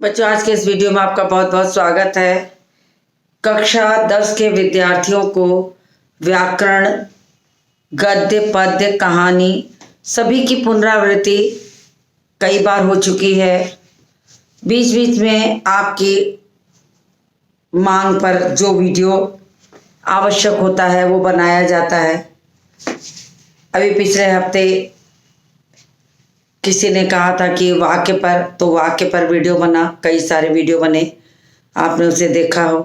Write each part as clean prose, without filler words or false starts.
बच्चों, आज के इस वीडियो में आपका बहुत बहुत स्वागत है। कक्षा 10 के विद्यार्थियों को व्याकरण, गद्य, पद्य, कहानी सभी की पुनरावृत्ति कई बार हो चुकी है। बीच बीच में आपकी मांग पर जो वीडियो आवश्यक होता है वो बनाया जाता है। अभी पिछले हफ्ते किसी ने कहा था कि वाक्य पर, तो वाक्य पर वीडियो बना, कई सारे वीडियो बने, आपने उसे देखा हो।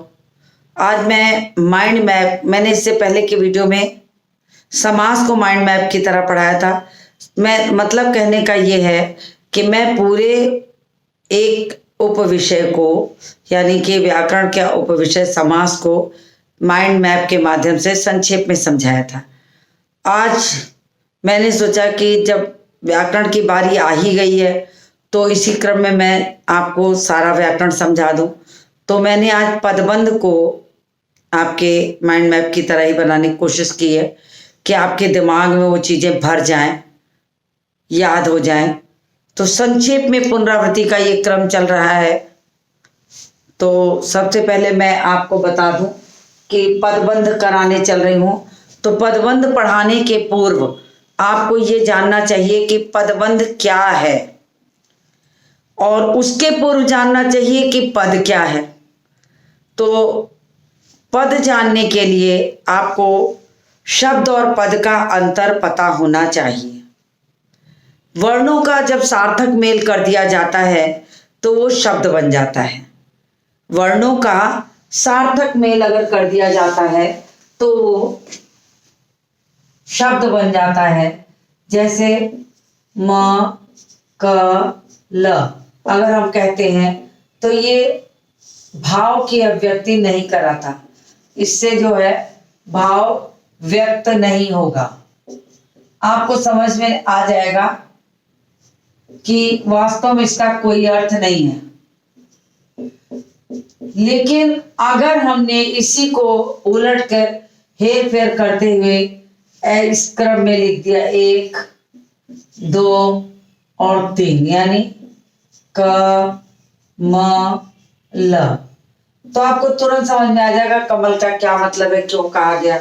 आज मैं माइंड मैप, मैंने इससे पहले के वीडियो में समास को माइंड मैप की तरह पढ़ाया था। मैं मतलब कहने का ये है कि मैं पूरे एक उपविषय को, यानी कि व्याकरण के उपविषय समास को माइंड मैप के माध्यम से संक्षेप में समझाया था। आज मैंने सोचा कि जब व्याकरण की बारी आ ही गई है तो इसी क्रम में मैं आपको सारा व्याकरण समझा दूं। तो मैंने आज पदबंध को आपके माइंड मैप की तरह ही बनाने की कोशिश की है कि आपके दिमाग में वो चीज़ें भर जाएं, याद हो जाएं। तो संक्षेप में पुनरावृत्ति का ये क्रम चल रहा है। तो सबसे पहले मैं आपको बता दूं कि पदबंध कराने चल रही हूं। तो पदबंध पढ़ाने के पूर्व आपको ये जानना चाहिए कि पदबंध क्या है, और उसके पूर्व जानना चाहिए कि पद क्या है। तो पद जानने के लिए आपको शब्द और पद का अंतर पता होना चाहिए। वर्णों का जब सार्थक मेल कर दिया जाता है तो वो शब्द बन जाता है। वर्णों का सार्थक मेल अगर कर दिया जाता है तो वो शब्द बन जाता है। जैसे म, क, ल अगर हम कहते हैं तो ये भाव की अभिव्यक्ति नहीं कराता, इससे जो है भाव व्यक्त नहीं होगा। आपको समझ में आ जाएगा कि वास्तव में इसका कोई अर्थ नहीं है। लेकिन अगर हमने इसी को उलट कर हेर फेर करते हुए इस क्रम में लिख दिया 1, 2 और 3, यानी क, म, ल, तो आपको तुरंत समझ में आ जाएगा कमल का क्या मतलब है, क्यों कहा गया।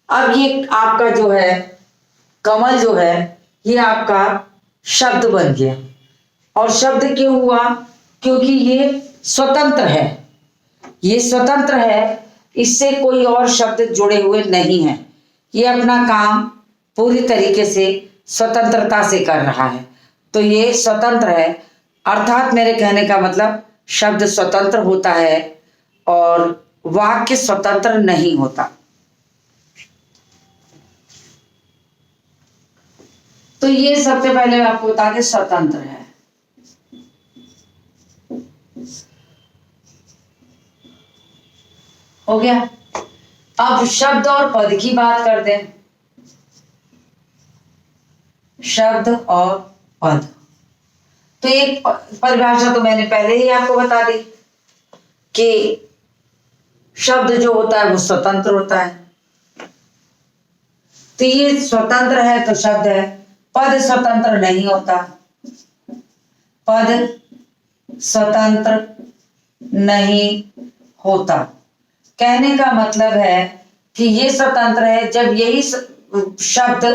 अब ये आपका जो है कमल जो है ये आपका शब्द बन गया। और शब्द क्यों हुआ? क्योंकि ये स्वतंत्र है। ये स्वतंत्र है, इससे कोई और शब्द जुड़े हुए नहीं है। ये अपना काम पूरी तरीके से स्वतंत्रता से कर रहा है। तो ये स्वतंत्र है, अर्थात मेरे कहने का मतलब शब्द स्वतंत्र होता है और वाक्य स्वतंत्र नहीं होता। तो ये सबसे पहले मैं आपको बता दें, स्वतंत्र है। हो गया। अब शब्द और पद की बात करते हैं। शब्द और पद, तो एक परिभाषा तो मैंने पहले ही आपको बता दी कि शब्द जो होता है वो स्वतंत्र होता है। तो ये स्वतंत्र है तो शब्द है। पद स्वतंत्र नहीं होता। पद स्वतंत्र नहीं होता कहने का मतलब है कि ये स्वतंत्र है। जब यही शब्द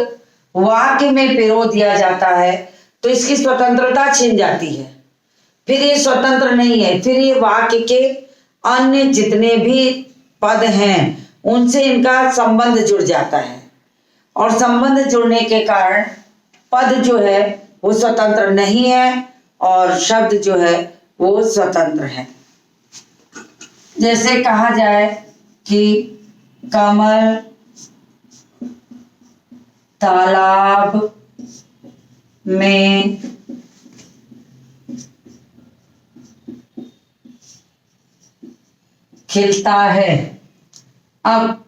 वाक्य में पिरो दिया जाता है तो इसकी स्वतंत्रता छिन जाती है, फिर ये स्वतंत्र नहीं है। फिर ये वाक्य के अन्य जितने भी पद हैं उनसे इनका संबंध जुड़ जाता है, और संबंध जुड़ने के कारण पद जो है वो स्वतंत्र नहीं है और शब्द जो है वो स्वतंत्र है। जैसे कहा जाए कि कमल तालाब में खिलता है। अब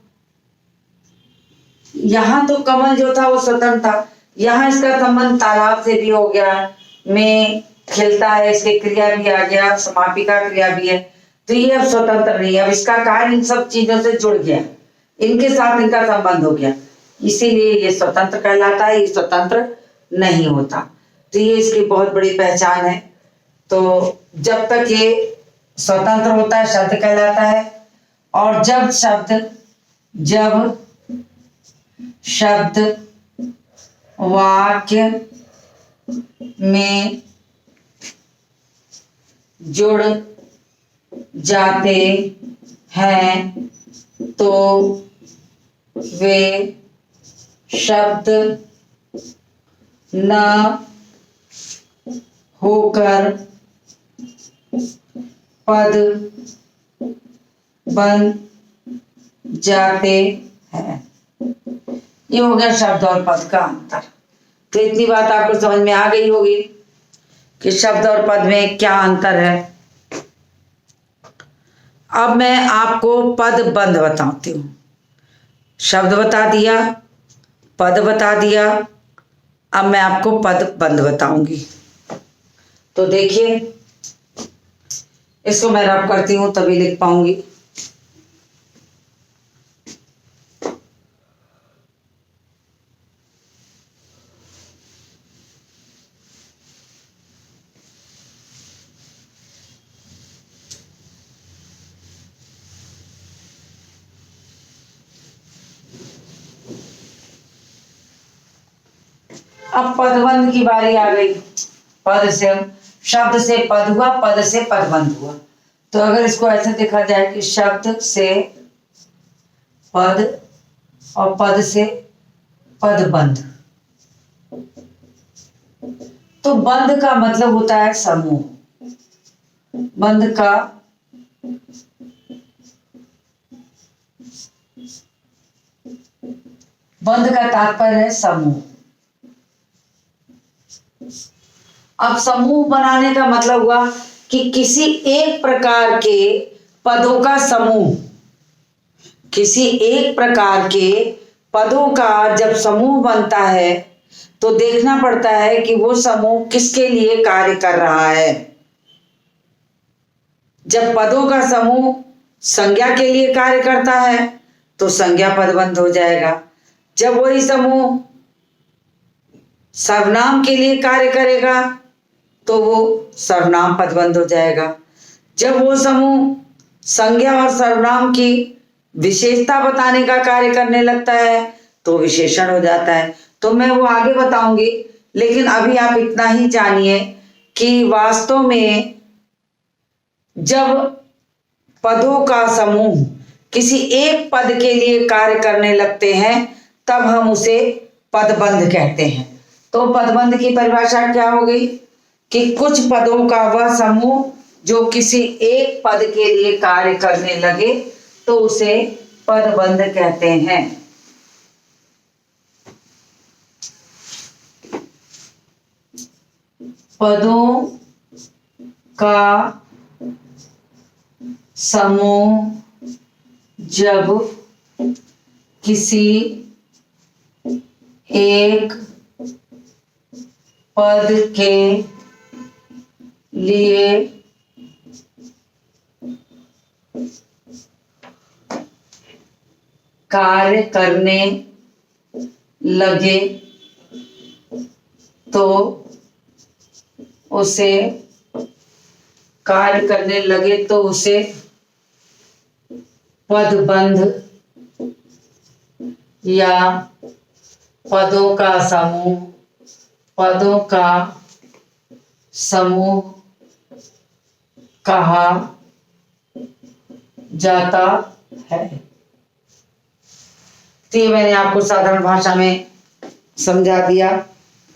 यहां तो कमल जो था वो स्वतंत्र था, यहां इसका संबंध तालाब से भी हो गया, में खिलता है, इसके क्रिया भी आ गया, समापिका क्रिया भी है। तो ये अब स्वतंत्र नहीं है। अब इसका कार्य इन सब चीजों से जुड़ गया, इनके साथ इनका संबंध हो गया, इसीलिए ये स्वतंत्र कहलाता है। ये स्वतंत्र नहीं होता। तो ये इसकी बहुत बड़ी पहचान है। तो जब तक ये स्वतंत्र होता है शब्द कहलाता है, और जब शब्द वाक्य में जुड़ जाते हैं तो वे शब्द न होकर पद बन जाते हैं। ये हो गया शब्द और पद का अंतर। तो इतनी बात आपको समझ में आ गई होगी कि शब्द और पद में क्या अंतर है। अब मैं आपको पद बंध बताती हूँ। शब्द बता दिया, पद बता दिया, अब मैं आपको पद बंध बताऊंगी। तो देखिए, इसको मैं रब करती हूँ तभी लिख पाऊंगी। अब पदबंध की बारी आ गई। पद से शब्द से पद हुआ, पद से पदबंध हुआ। तो अगर इसको ऐसे देखा जाए कि शब्द से पद और पद से पदबंध, तो बंध का मतलब होता है समूह। बंध का तात्पर्य है समूह। अब समूह बनाने का मतलब हुआ कि किसी एक प्रकार के पदों का समूह, किसी एक प्रकार के पदों का जब समूह बनता है तो देखना पड़ता है कि वो समूह किसके लिए कार्य कर रहा है। जब पदों का समूह संज्ञा के लिए कार्य करता है तो संज्ञा पदबंध हो जाएगा। जब वही समूह सर्वनाम के लिए कार्य करेगा तो वो सर्वनाम पदबंध हो जाएगा। जब वो समूह संज्ञा और सर्वनाम की विशेषता बताने का कार्य करने लगता है तो विशेषण हो जाता है। तो मैं वो आगे बताऊंगी, लेकिन अभी आप इतना ही जानिए कि वास्तव में जब पदों का समूह किसी एक पद के लिए कार्य करने लगते हैं तब हम उसे पदबंध कहते हैं। तो पदबंध की परिभाषा क्या हो गई कि कुछ पदों का वह समूह जो किसी एक पद के लिए कार्य करने लगे तो उसे पदबंध कहते हैं। पदों का समूह जब किसी एक पद के लिए कार्य करने लगे तो उसे पदबंध या पदों का समूह कहा जाता है। तो ये मैंने आपको साधारण भाषा में समझा दिया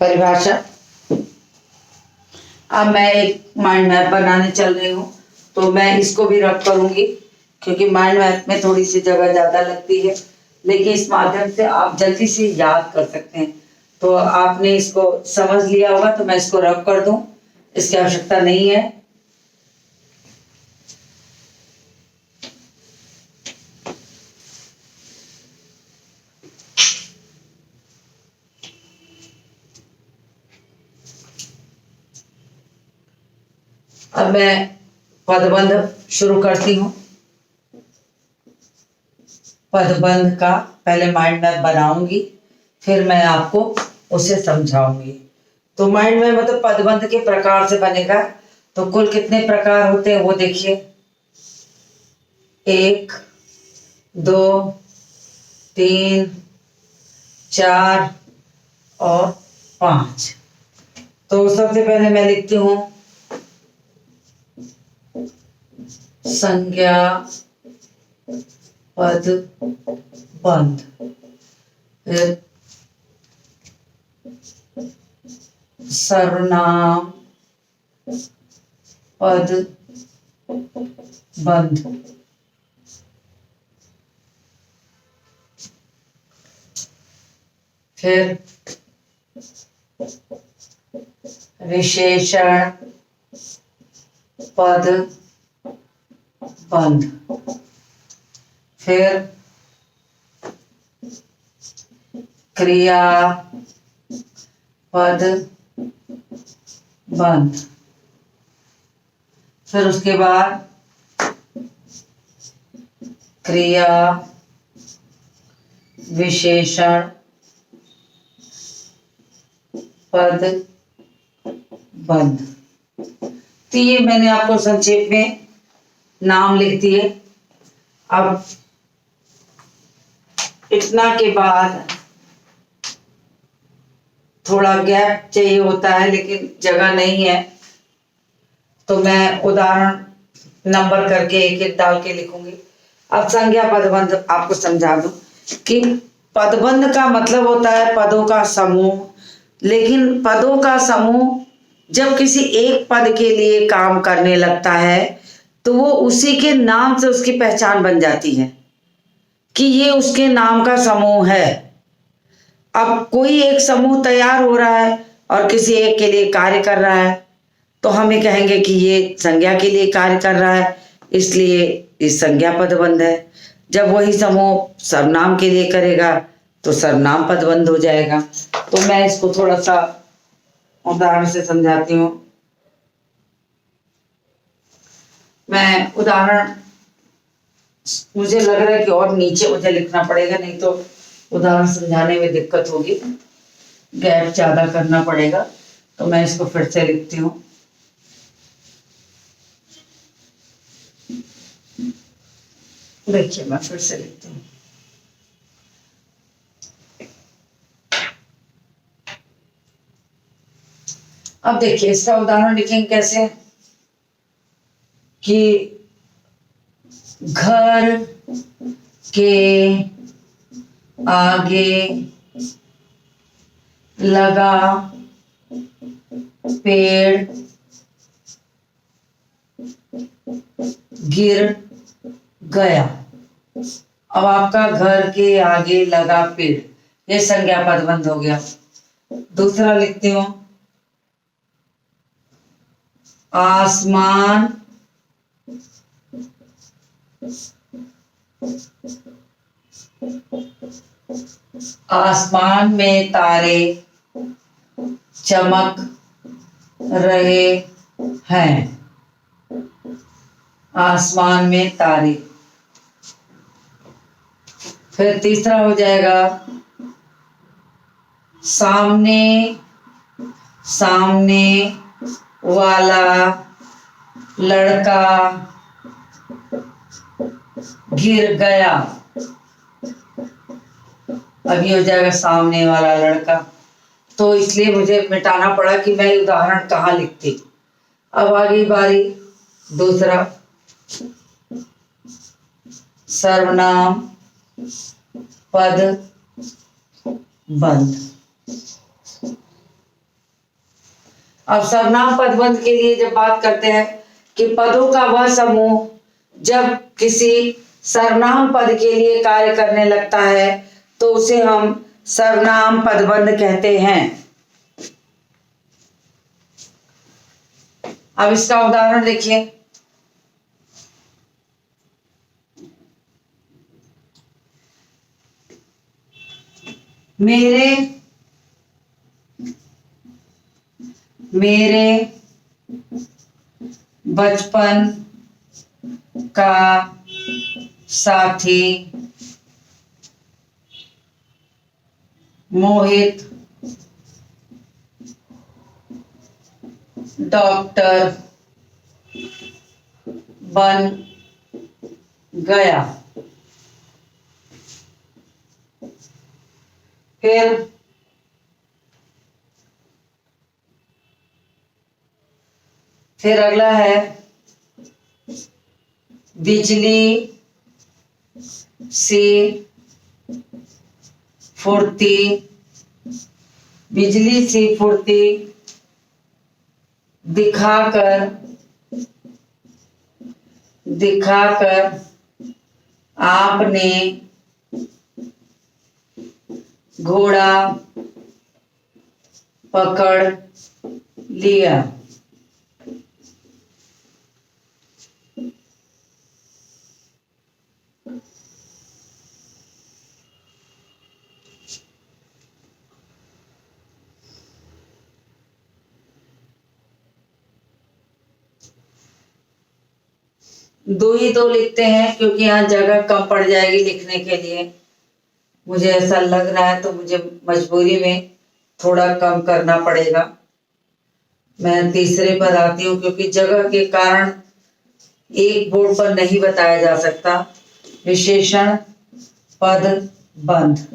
परिभाषा। अब मैं एक माइंड मैप बनाने चल रही हूँ, तो मैं इसको भी रब करूंगी क्योंकि माइंड मैप में थोड़ी सी जगह ज्यादा लगती है, लेकिन इस माध्यम से आप जल्दी से याद कर सकते हैं। तो आपने इसको समझ लिया होगा, तो मैं इसको रब कर दूं, इसकी आवश्यकता नहीं है। अब मैं पदबंध शुरू करती हूँ। पदबंध का पहले माइंड मैप बनाऊंगी, फिर मैं आपको उसे समझाऊंगी। तो माइंड मैप मतलब पदबंध के प्रकार से बनेगा। तो कुल कितने प्रकार होते हैं वो देखिए, 1 2 3 4 और 5। तो सबसे पहले मैं लिखती हूँ संज्ञा पद बंध, फिर सर्वनाम पद बंध, फिर विशेषण पद बंध, फिर क्रिया पद बंध, फिर उसके बाद क्रिया विशेषण पद बंध। तो ये मैंने आपको संक्षेप में नाम लिख दिए। अब इतना के बाद थोड़ा गैप चाहिए होता है, लेकिन जगह नहीं है, तो मैं उदाहरण नंबर करके एक एक डाल के लिखूंगी। अब संज्ञा पदबंध आपको समझा दूं कि पदबंध का मतलब होता है पदों का समूह, लेकिन पदों का समूह जब किसी एक पद के लिए काम करने लगता है तो वो उसी के नाम से उसकी पहचान बन जाती है कि ये उसके नाम का समूह है। अब कोई एक समूह तैयार हो रहा है और किसी एक के लिए कार्य कर रहा है, तो हम ये कहेंगे कि ये संज्ञा के लिए कार्य कर रहा है, इसलिए इस संज्ञा पदबंध है। जब वही समूह सर्वनाम के लिए करेगा तो सर्वनाम पदबंध हो जाएगा। तो मैं इसको थोड़ा सा उदाहरण से समझाती हूँ। मैं उदाहरण, मुझे लग रहा है कि और नीचे मुझे लिखना पड़ेगा, नहीं तो उदाहरण समझाने में दिक्कत होगी, गैप ज्यादा करना पड़ेगा। तो मैं इसको फिर से लिखती हूँ। देखिए मैं फिर से लिखती हूँ। अब देखिए इसका उदाहरण लिखेंगे कैसे कि घर के आगे लगा पेड़ गिर गया। अब आपका घर के आगे लगा पेड़, ये संज्ञा पदबंध हो गया। दूसरा लिखती हूँ, आसमान आसमान में तारे चमक रहे हैं। आसमान में तारे। फिर तीसरा हो जाएगा, सामने सामने वाला लड़का गिर गया। अभी हो जाएगा सामने वाला लड़का, तो इसलिए मुझे मिटाना पड़ा कि मैं उदाहरण कहाँ लिखती। अब आगे बारी दूसरा, सर्वनाम पद बंध। अब सर्वनाम पदबंध के लिए जब बात करते हैं कि पदों का वह समूह जब किसी सर्वनाम पद के लिए कार्य करने लगता है तो उसे हम सर्वनाम पदबंध कहते हैं। अब इसका उदाहरण देखिए, मेरे बचपन का साथी मोहित डॉक्टर बन गया। फिर अगला है बिजली से फुर्ती। बिजली से फुर्ती दिखाकर आपने घोड़ा पकड़ लिया। दो ही दो लिखते हैं क्योंकि यहाँ जगह कम पड़ जाएगी लिखने के लिए, मुझे ऐसा लग रहा है, तो मुझे मजबूरी में थोड़ा कम करना पड़ेगा। मैं तीसरे पर आती हूँ क्योंकि जगह के कारण एक बोर्ड पर नहीं बताया जा सकता। विशेषण पद बंध।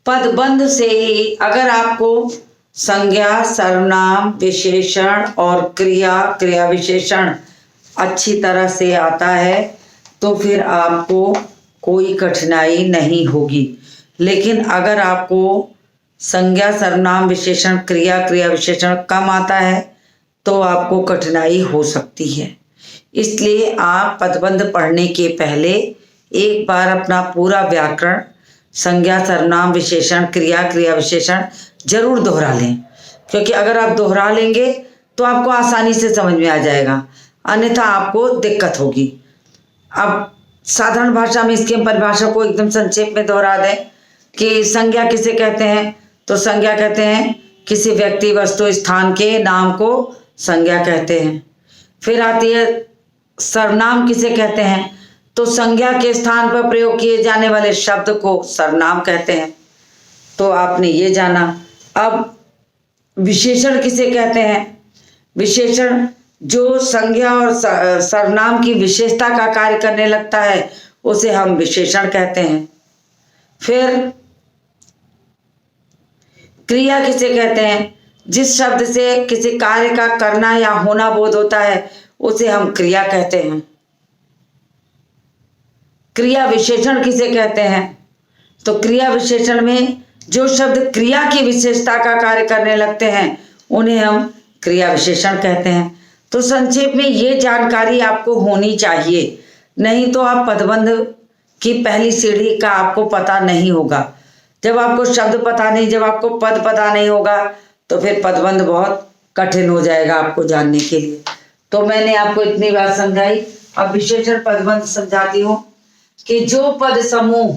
पदबंध से ही अगर आपको संज्ञा, सर्वनाम, विशेषण और क्रिया विशेषण अच्छी तरह से आता है तो फिर आपको कोई कठिनाई नहीं होगी। लेकिन अगर आपको संज्ञा, सर्वनाम, विशेषण, क्रिया विशेषण कम आता है तो आपको कठिनाई हो सकती है। इसलिए आप पदबंध पढ़ने के पहले एक बार अपना पूरा व्याकरण, संज्ञा, सर्वनाम, विशेषण, क्रिया विशेषण जरूर दोहरा लें, क्योंकि अगर आप दोहरा लेंगे तो आपको आसानी से समझ में आ जाएगा, अन्यथा आपको दिक्कत होगी। अब साधारण भाषा में इसकी परिभाषा को एकदम संक्षेप में दोहरा दें कि संज्ञा किसे कहते हैं, तो संज्ञा कहते हैं किसी व्यक्ति, वस्तु, स्थान के नाम को संज्ञा कहते हैं। फिर आती है सर्वनाम किसे कहते हैं, तो संज्ञा के स्थान पर प्रयोग किए जाने वाले शब्द को सर्वनाम कहते हैं, तो आपने ये जाना। अब विशेषण किसे कहते हैं, विशेषण जो संज्ञा और सर्वनाम की विशेषता का कार्य करने लगता है उसे हम विशेषण कहते हैं। फिर क्रिया किसे कहते हैं, जिस शब्द से किसी कार्य का करना या होना बोध होता है उसे हम क्रिया कहते हैं। क्रिया विशेषण किसे कहते हैं, तो क्रिया विशेषण में जो शब्द क्रिया की विशेषता का कार्य करने लगते हैं उन्हें हम क्रिया विशेषण कहते हैं। तो संक्षेप में ये जानकारी आपको होनी चाहिए, नहीं तो आप पदबंध की पहली सीढ़ी का आपको पता नहीं होगा। जब आपको शब्द पता नहीं, जब आपको पद पता नहीं होगा तो फिर पदबंध बहुत कठिन हो जाएगा आपको जानने के लिए। तो मैंने आपको इतनी बात समझाई, अब विशेषण पदबंध समझाती हूँ कि जो पद समूह,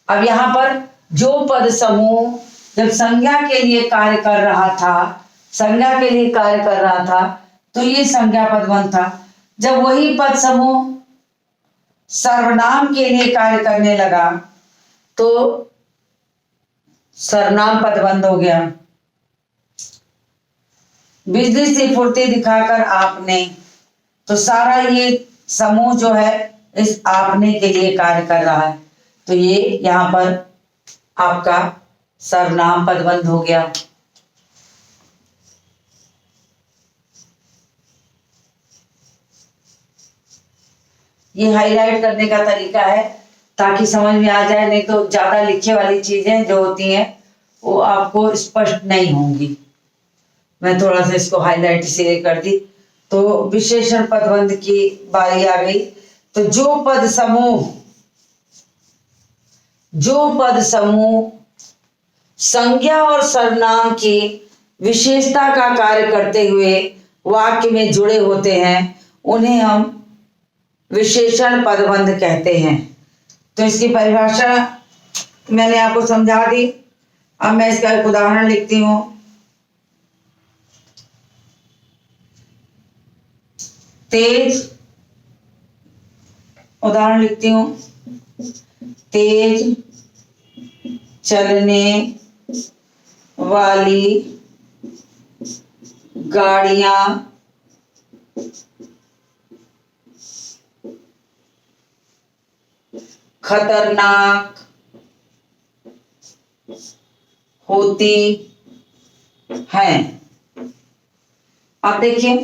अब यहाँ पर जो पद समूह जब संज्ञा के लिए कार्य कर रहा था, संज्ञा के लिए कार्य कर रहा था तो ये संज्ञा पदबंध था। जब वही पद समूह सर्वनाम के लिए कार्य करने लगा तो सर्वनाम पदबंध हो गया। बिजली से फुर्ती दिखाकर आपने, तो सारा ये समूह जो है इस आपने के लिए कार्य कर रहा है, तो ये यहाँ पर आपका सर्वनाम पदबंध हो गया। ये हाईलाइट करने का तरीका है ताकि समझ में आ जाए, नहीं तो ज्यादा लिखे वाली चीजें जो होती हैं वो आपको स्पष्ट नहीं होंगी। मैं थोड़ा सा इसको हाईलाइट इसलिए कर दी। तो विशेषण पदबंध की बारी आ गई। तो जो पद समूह संज्ञा और सर्वनाम की विशेषता का कार्य करते हुए वाक्य में जुड़े होते हैं उन्हें हम विशेषण पदबंध कहते हैं। तो इसकी परिभाषा मैंने आपको समझा दी। अब मैं इसका एक उदाहरण लिखती हूँ। तेज, उदाहरण लिखती हूँ, तेज चलने वाली गाड़ियां खतरनाक होती हैं। अब देखिए,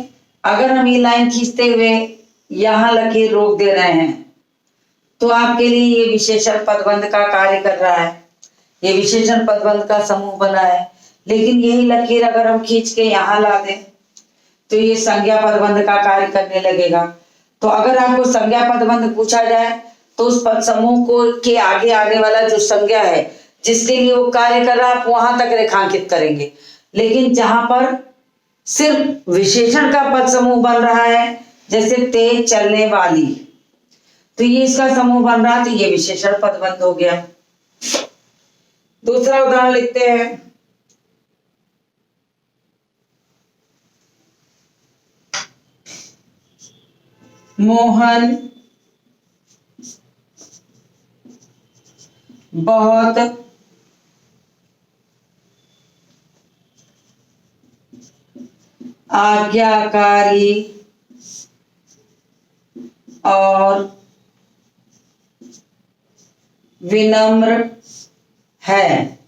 अगर हम ये लाइन खींचते हुए यहां लकीर रोक दे रहे हैं तो आपके लिए ये विशेषण पदबंध का कार्य कर रहा है, ये विशेषण पदबंध का समूह बना है। लेकिन यही लकीर अगर हम खींच के यहां ला दें तो ये संज्ञा पदबंध का कार्य करने लगेगा। तो अगर आपको संज्ञा पदबंध पूछा जाए तो उस पद समूह को के आगे आने वाला जो संज्ञा है जिसके लिए वो कार्य कर रहा है आप वहां तक रेखांकित करेंगे। लेकिन जहां पर सिर्फ विशेषण का पद समूह बन रहा है, जैसे तेज चलने वाली, तो ये इसका समूह बन रहा है, तो ये विशेषण पदबंध हो गया। दूसरा उदाहरण लिखते हैं। मोहन बहुत आज्ञाकारी और विनम्र है।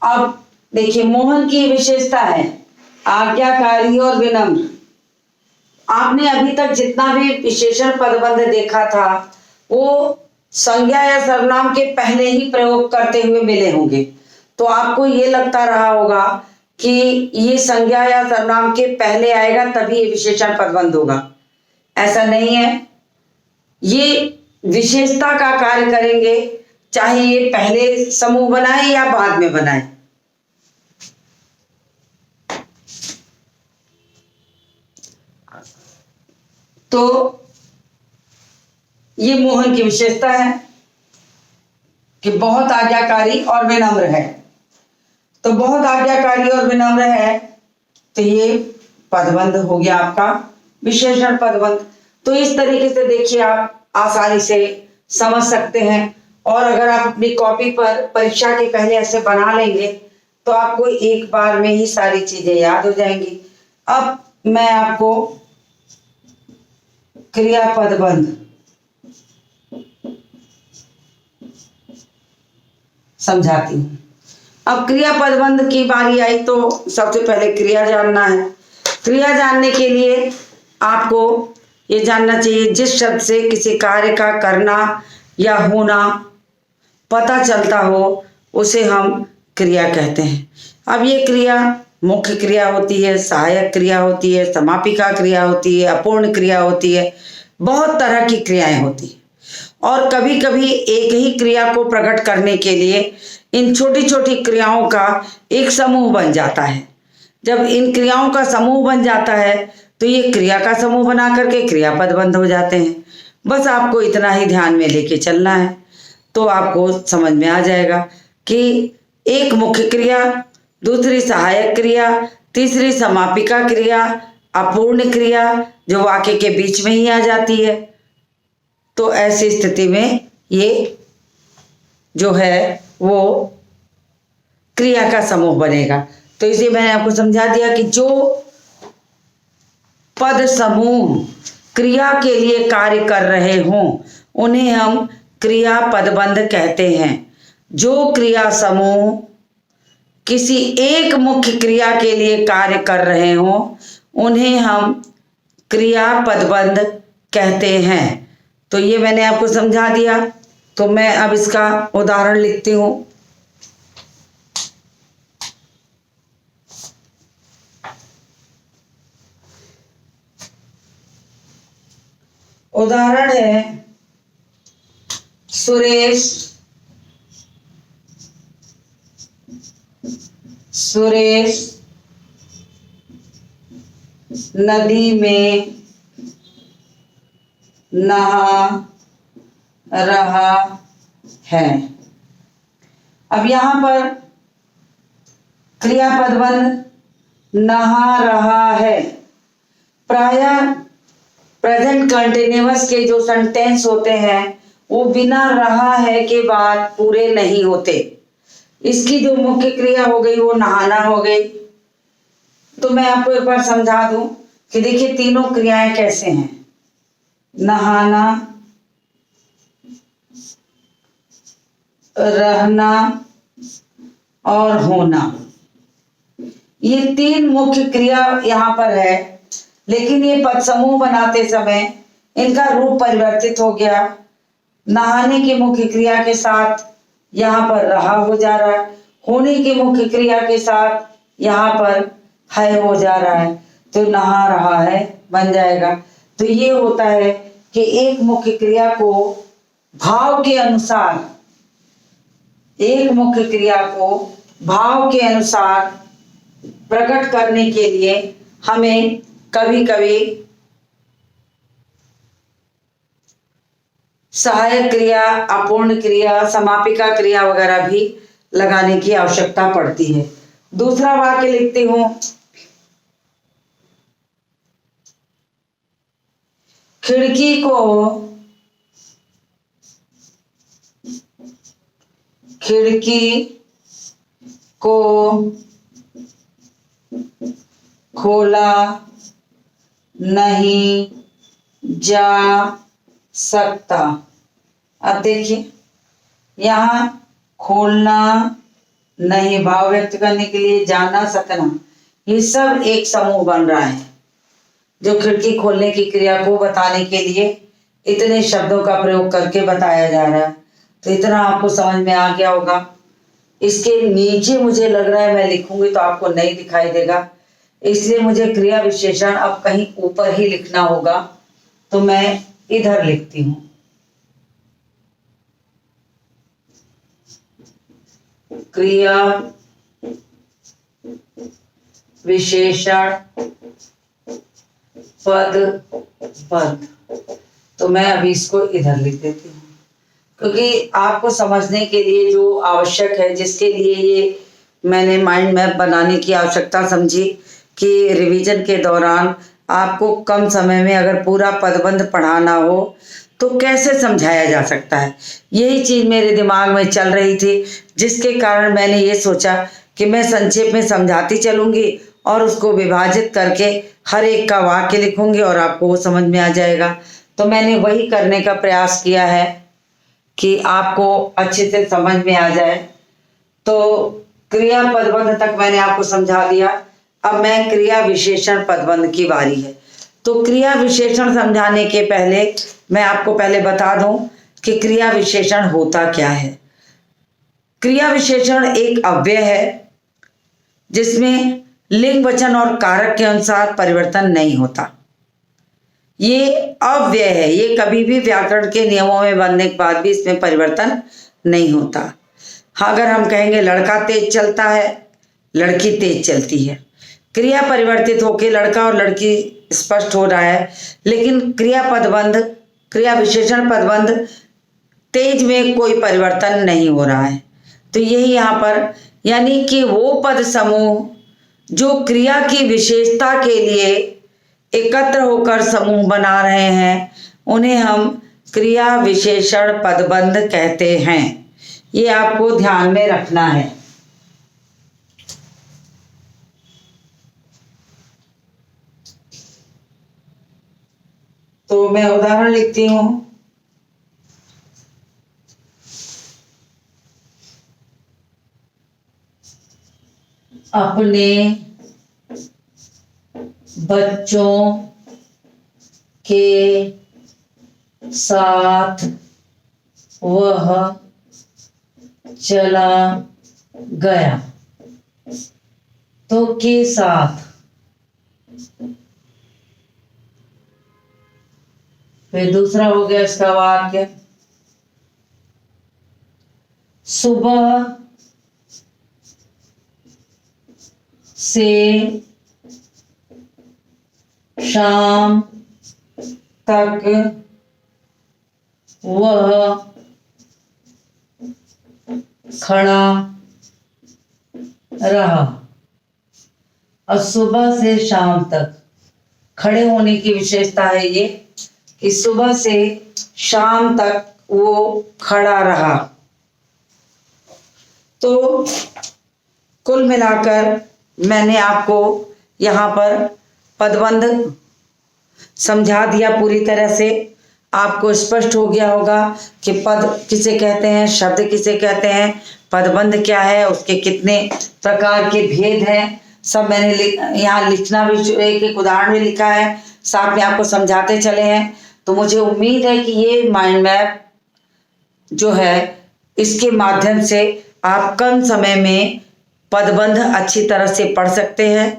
अब देखिए, मोहन की विशेषता है आज्ञाकारी और विनम्र। आपने अभी तक जितना भी विशेषण पदबंध देखा था वो संज्ञा या सर्वनाम के पहले ही प्रयोग करते हुए मिले होंगे, तो आपको ये लगता रहा होगा कि ये संज्ञा या सर्वनाम के पहले आएगा तभी ये विशेषण पदबंध होगा। ऐसा नहीं है, ये विशेषता का कार्य करेंगे चाहे ये पहले समूह बनाए या बाद में बनाए। तो ये मोहन की विशेषता है कि बहुत आज्ञाकारी और विनम्र है। तो बहुत आज्ञाकारी और विनम्र है तो ये पदबंध हो गया आपका विशेषण पदबंध। तो इस तरीके से देखिए आप आसानी से समझ सकते हैं, और अगर आप अपनी कॉपी पर परीक्षा के पहले ऐसे बना लेंगे तो आपको एक बार में ही सारी चीजें याद हो जाएंगी। अब मैं आपको क्रियापदबंध समझाती हूँ। अब क्रियापदबंध की बारी आई तो सबसे पहले क्रिया जानना है। क्रिया जानने के लिए आपको ये जानना चाहिए जिस शब्द से किसी कार्य का करना या होना पता चलता हो उसे हम क्रिया कहते हैं। अब ये क्रिया मुख्य क्रिया होती है, सहायक क्रिया होती है, समापिका क्रिया होती है, अपूर्ण क्रिया होती है, बहुत तरह की क्रियाएं होती हैं। और कभी कभी एक ही क्रिया को प्रकट करने के लिए इन छोटी छोटी क्रियाओं का एक समूह बन जाता है। जब इन क्रियाओं का समूह बन जाता है तो ये क्रिया का समूह बना करके क्रियापदबंध हो जाते हैं। बस आपको इतना ही ध्यान में लेके चलना है तो आपको समझ में आ जाएगा कि एक मुख्य क्रिया, दूसरी सहायक क्रिया, तीसरी समापिका क्रिया, अपूर्ण क्रिया जो वाक्य के बीच में ही आ जाती है। तो ऐसी स्थिति में ये जो है वो क्रिया का समूह बनेगा। तो इसे मैंने आपको समझा दिया कि जो पद समूह क्रिया के लिए कार्य कर रहे हों उन्हें हम क्रिया पदबंध कहते हैं। जो क्रिया समूह किसी एक मुख्य क्रिया के लिए कार्य कर रहे हों उन्हें हम क्रिया पदबंध कहते हैं। तो ये मैंने आपको समझा दिया। तो मैं अब इसका उदाहरण लिखती हूँ। उदाहरण है सुरेश नदी में नहा रहा है। अब यहां पर क्रियापदबंध नहा रहा है। प्रायः प्रेजेंट कंटिन्यूअस के जो सेंटेंस होते हैं वो बिना रहा है के बाद पूरे नहीं होते। इसकी जो मुख्य क्रिया हो गई वो नहाना हो गई। तो मैं आपको एक बार समझा दूं कि देखिए तीनों क्रियाएं कैसे हैं। नहाना, रहना और होना, ये तीन मुख्य क्रिया यहाँ पर है। लेकिन ये पद समूह बनाते समय इनका रूप परिवर्तित हो गया। नहाने की मुख्य क्रिया के साथ यहाँ पर रहा हो जा रहा है, होने की मुख्य क्रिया के साथ यहाँ पर है हो जा रहा है, तो नहा रहा है बन जाएगा। तो ये होता है कि एक मुख्य क्रिया को भाव के अनुसार, एक मुख्य क्रिया को भाव के अनुसार प्रकट करने के लिए हमें कभी कभी सहायक क्रिया, अपूर्ण क्रिया, समापिका क्रिया वगैरह भी लगाने की आवश्यकता पड़ती है। दूसरा वाक्य लिखती हूं, खिड़की को खोला नहीं जा सकता। अब देखिए यहाँ खोलना नहीं, भाव व्यक्त करने के लिए जाना, सकना, ये सब एक समूह बन रहा है जो खिड़की खोलने की क्रिया को बताने के लिए इतने शब्दों का प्रयोग करके बताया जा रहा है। तो इतना आपको समझ में आ गया होगा। इसके नीचे मुझे लग रहा है मैं लिखूंगी तो आपको नहीं दिखाई देगा, इसलिए मुझे क्रिया विशेषण अब कहीं ऊपर ही लिखना होगा, तो मैं इधर लिखती हूं। क्रिया विशेषण पद, तो मैं अभी इसको इधर लिख देती हूँ, क्योंकि आपको समझने के लिए जो आवश्यक है, जिसके लिए ये मैंने माइंड मैप बनाने की आवश्यकता समझी कि रिवीजन के दौरान आपको कम समय में अगर पूरा पदबंध पढ़ाना हो तो कैसे समझाया जा सकता है, यही चीज मेरे दिमाग में चल रही थी, जिसके कारण मैंने ये सोचा कि मैं संक्षेप में समझाती चलूंगी और उसको विभाजित करके हर एक का वाक्य लिखूंगी और आपको वो समझ में आ जाएगा। तो मैंने वही करने का प्रयास किया है कि आपको अच्छे से समझ में आ जाए। तो क्रिया पदबंध तक मैंने आपको समझा दिया, अब मैं क्रिया विशेषण पदबंध की बारी है। तो क्रिया विशेषण समझाने के पहले मैं आपको पहले बता दूं कि क्रिया विशेषण होता क्या है। क्रिया विशेषण एक अव्यय है जिसमें लिंग, वचन और कारक के अनुसार परिवर्तन नहीं होता। ये अव्यय है, ये कभी भी व्याकरण के नियमों में बनने के बाद भी इसमें परिवर्तन नहीं होता। हाँ, अगर हम कहेंगे लड़का तेज चलता है, लड़की तेज चलती है, क्रिया परिवर्तित होकर लड़का और लड़की स्पष्ट हो रहा है, लेकिन क्रिया विशेषण पदबंध तेज में कोई परिवर्तन नहीं हो रहा है। तो यही यहाँ पर, यानी कि वो pद समूह जो क्रिया की विशेषता के लिए एकत्र होकर समूह बना रहे हैं, उन्हें हम क्रिया विशेषण पदबंध कहते हैं। ये आपको ध्यान में रखना है। तो मैं उदाहरण लिखती हूं, अपने बच्चों के साथ वह चला गया। तो के साथ, फिर दूसरा हो गया इसका वाक्य, सुबह से शाम तक वह खड़ा रहा। और सुबह से शाम तक खड़े होने की विशेषता है ये कि सुबह से शाम तक वो खड़ा रहा। तो कुल मिलाकर मैंने आपको यहाँ पर पदबंध समझा दिया पूरी तरह से। आपको स्पष्ट हो गया होगा कि पद किसे कहते हैं, शब्द किसे कहते हैं, पदबंध क्या है, उसके कितने प्रकार के भेद हैं, सब मैंने यहाँ लिखना भी, एक एक उदाहरण भी लिखा है, साथ में आपको समझाते चले हैं। तो मुझे उम्मीद है कि ये माइंड मैप जो है इसके माध्यम से आप कम समय में पदबंध अच्छी तरह से पढ़ सकते हैं।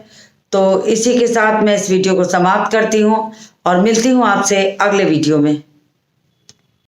तो इसी के साथ मैं इस वीडियो को समाप्त करती हूँ और मिलती हूँ आपसे अगले वीडियो में।